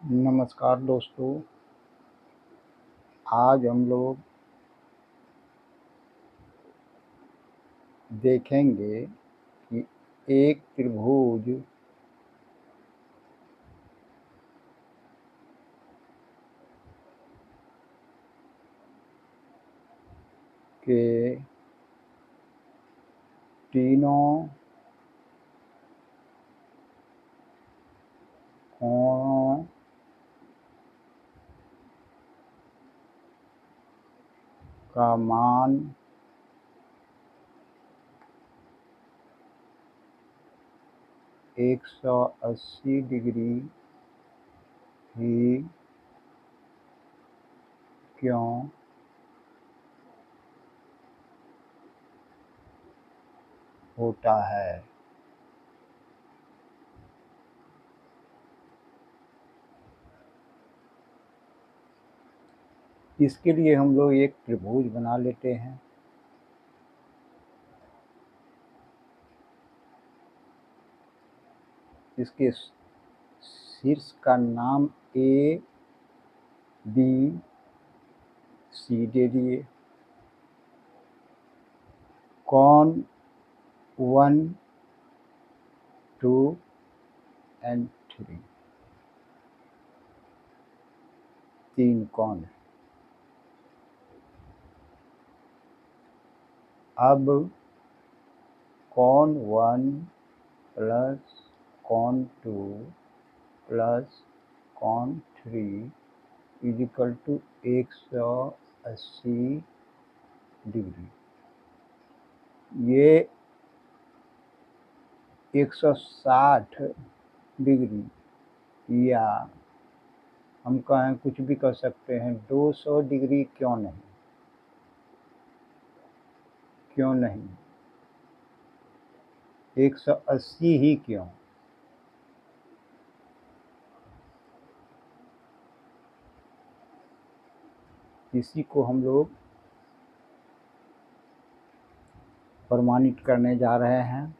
नमस्कार दोस्तों। आज हम लोग देखेंगे कि एक त्रिभुज के तीनों कोणों का मान 180 डिग्री ही क्यों होता है। इसके लिए हम लोग एक त्रिभुज बना लेते हैं। इसके शीर्ष का नाम ए बी सी दे दिए। कोण 1, 2 एंड 3, 3 कोण। अब कोण 1 प्लस कोण 2 प्लस कोण 3 इजिकल टू 180 डिग्री। ये 160 डिग्री या हम कहें कुछ भी कर सकते हैं, 200 डिग्री क्यों नहीं, क्यों नहीं 180 ही क्यों। इसी को हम लोग प्रमाणित करने जा रहे हैं।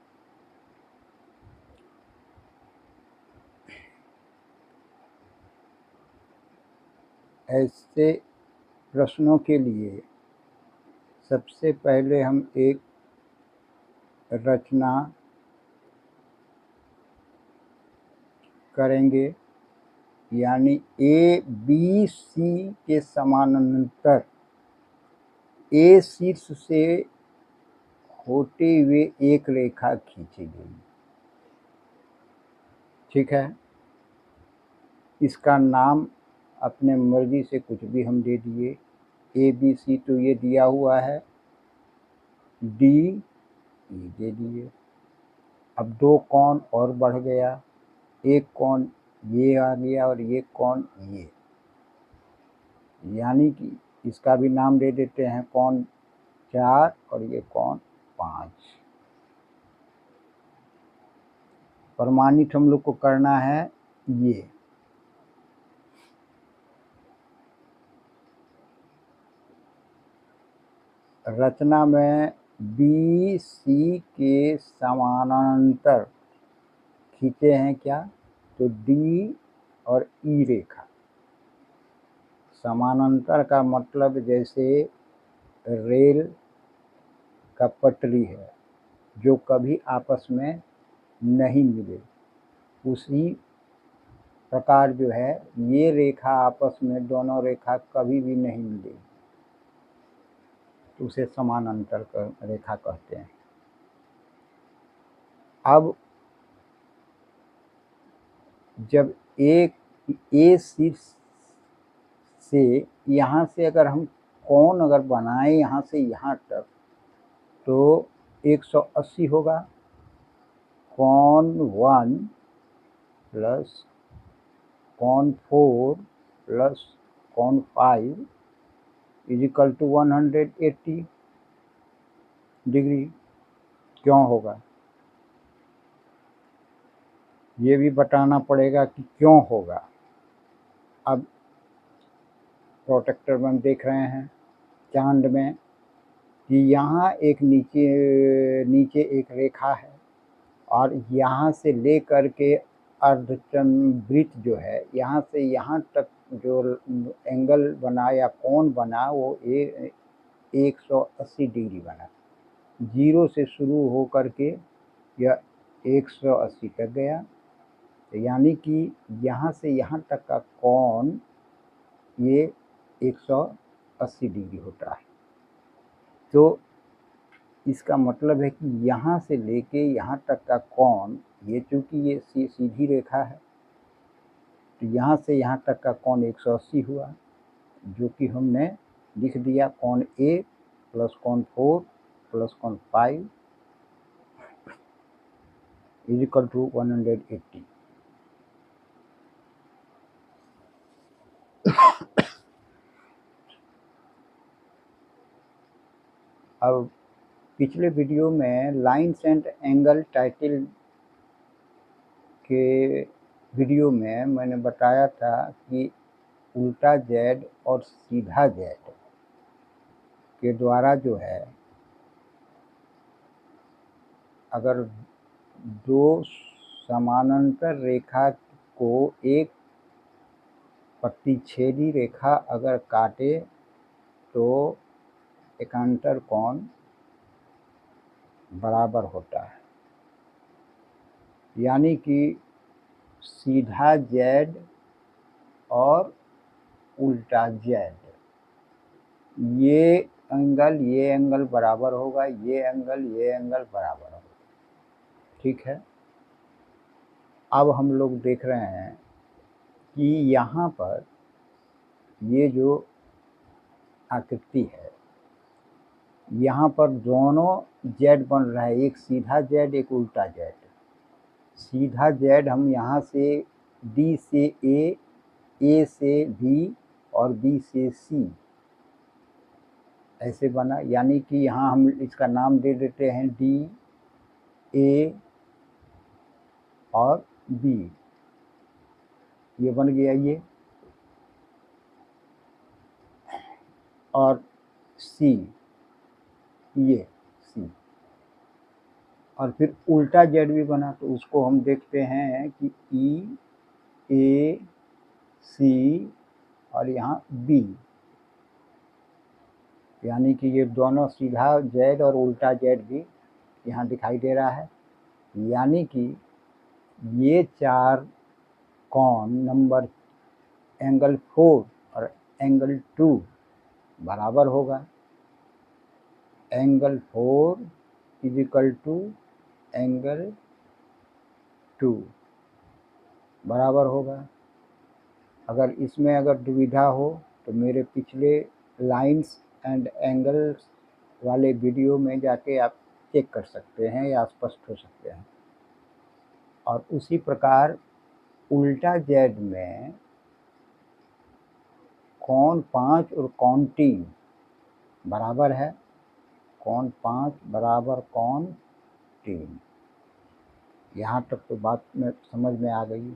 ऐसे प्रश्नों के लिए सबसे पहले हम एक रचना करेंगे, यानी ए बी सी के समानांतर ए शीर्ष से होते हुए एक रेखा खींची गई। ठीक है, इसका नाम अपने मर्जी से कुछ भी हम दे दिए। ए बी सी तो ये दिया हुआ है, डी ये दे दिए। अब 2 कोण और बढ़ गया, एक कोण ये आ गया और ये कोण ये, यानी कि इसका भी नाम दे देते हैं कोण 4 और ये कोण 5। प्रमाणित हम लोग को करना है ये। रचना में बी सी के समानांतर खींचे हैं क्या, तो डी और ई रेखा। समानांतर का मतलब जैसे रेल का पटरी है जो कभी आपस में नहीं मिले, उसी प्रकार जो है ये रेखा आपस में दोनों रेखा कभी भी नहीं मिलेगी, तो उसे समानांतर रेखा कहते हैं। अब जब एक ए शीर्ष से यहाँ से अगर हम कोण अगर बनाए यहाँ से यहाँ तक, तो 180 होगा। कोण 1 प्लस कोण 4 प्लस कोण 5 इजिकल टू 180 डिग्री क्यों होगा, ये भी बताना पड़ेगा कि क्यों होगा। अब प्रोटेक्टर में हम देख रहे हैं चांद में कि यहाँ एक नीचे एक रेखा है और यहाँ से ले कर के अर्धचंद्रवृत्त जो है यहाँ से यहाँ तक जो एंगल बना या कोण बना वो 180 डिग्री बना। 0 से शुरू हो करके यह 180 तक गया, तो यानी कि यहाँ से यहाँ तक का कोण ये 180 डिग्री होता है। तो इसका मतलब है कि यहाँ से लेके यहाँ तक का कोण, ये चूंकि ये सीधी रेखा है, तो यहाँ से यहाँ तक का कोण 180 हुआ, जो कि हमने लिख दिया कोण A प्लस कोण 4 प्लस कोण 5 इज इक्वल टू 180। अब पिछले वीडियो में लाइन्स एंड एंगल टाइटल के वीडियो में मैंने बताया था कि उल्टा जेड और सीधा जेड के द्वारा जो है, अगर दो समानांतर रेखा को एक प्रतिच्छेदी रेखा अगर काटे तो एकांतर कोण बराबर होता है। यानी कि सीधा जेड और उल्टा जेड, ये एंगल बराबर होगा, ये एंगल बराबर होगा। ठीक है। अब हम लोग देख रहे हैं कि यहाँ पर ये जो आकृति है, यहाँ पर दोनों जेड बन रहा है, एक सीधा जेड एक उल्टा जेड। सीधा जेड हम यहाँ से D से A से B और B से C ऐसे बना, यानी कि यहाँ हम इसका नाम दे देते हैं D, A और B। ये बन गया ये, और C, ये C, और फिर उल्टा जेड भी बना, तो उसको हम देखते हैं कि E, A, C और यहाँ B, यानी कि ये दोनों सीधा जेड और उल्टा जेड भी यहाँ दिखाई दे रहा है। यानी कि ये चार कोण नंबर एंगल 4 और एंगल 2 बराबर होगा। Angle 4 is equal to angle 2 बराबर होगा। अगर इसमें अगर दुविधा हो तो मेरे पिछले लाइंस एंड एंगल्स वाले वीडियो में जाके आप चेक कर सकते हैं या स्पष्ट हो सकते हैं। और उसी प्रकार उल्टा जेड में कोण 5 और कोण 3 बराबर है। कोण 5 बराबर कोण 3, यहाँ तक तो बात में समझ में आ गई।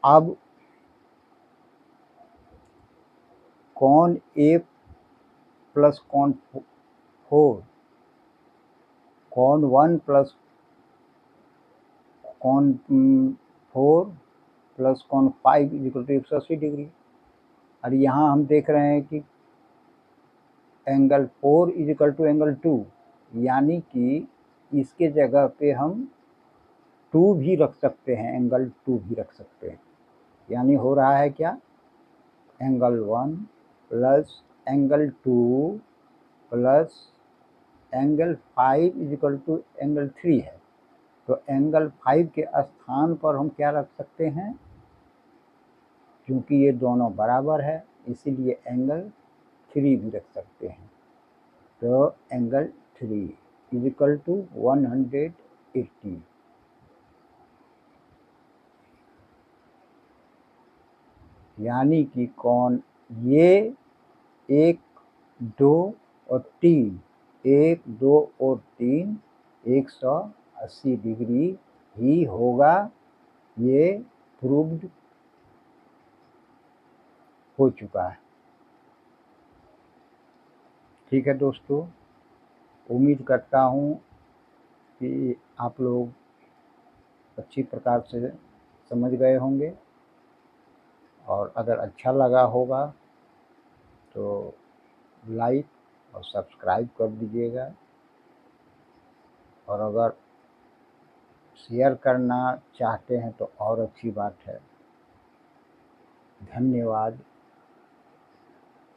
अब कोण A प्लस कोण 4, कोण 1 प्लस कोण 4 प्लस कोण 5 इज इक्वल टू 180 डिग्री। और यहाँ हम देख रहे हैं कि angle 4 is equal to angle 2, यानी कि इसके जगह पे हम 2 भी रख सकते हैं, एंगल 2 भी रख सकते हैं। यानी हो रहा है क्या, angle 1 plus angle 2 plus angle 5 is equal to angle 3 है। तो एंगल 5 के स्थान पर हम क्या रख सकते हैं, क्योंकि ये दोनों बराबर है इसीलिए एंगल 3 भी रख सकते हैं। तो एंगल 3 इज इक्वल टू 180। यानी कि कोण ये 1, 2 और 3, 1, 2 और 3 180 डिग्री ही होगा। ये प्रूव्ड हो चुका है। ठीक है दोस्तों, उम्मीद करता हूँ कि आप लोग अच्छी प्रकार से समझ गए होंगे। और अगर अच्छा लगा होगा तो लाइक और सब्सक्राइब कर दीजिएगा, और अगर शेयर करना चाहते हैं तो और अच्छी बात है। धन्यवाद।